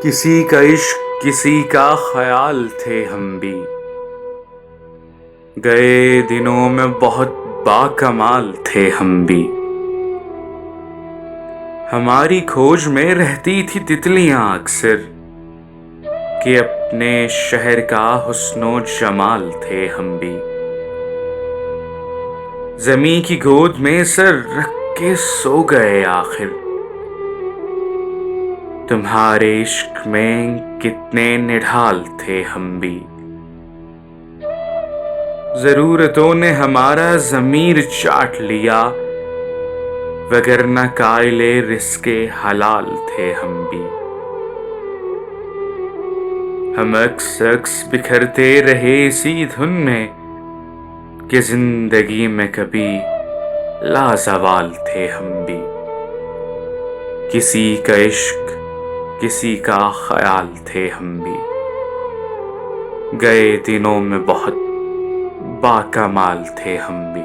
کسی کا عشق کسی کا خیال تھے ہم بھی، گئے دنوں میں بہت باکمال تھے ہم بھی۔ ہماری کھوج میں رہتی تھی تتلیاں اکثر، کہ اپنے شہر کا حسن و جمال تھے ہم بھی۔ زمیں کی گود میں سر رکھ کے سو گئے آخر، تمہارے عشق میں کتنے نڈھال تھے ہم بھی۔ ضرورتوں نے ہمارا ضمیر چاٹ لیا، وگرنہ قائل رزق حلال تھے ہم بھی۔ ہم عکس بکھرتے رہے اسی دھن میں، کہ زندگی میں کبھی لازوال تھے ہم بھی۔ کسی کا عشق کسی کا خیال تھے ہم بھی، گئے دنوں میں بہت باکمال تھے ہم بھی۔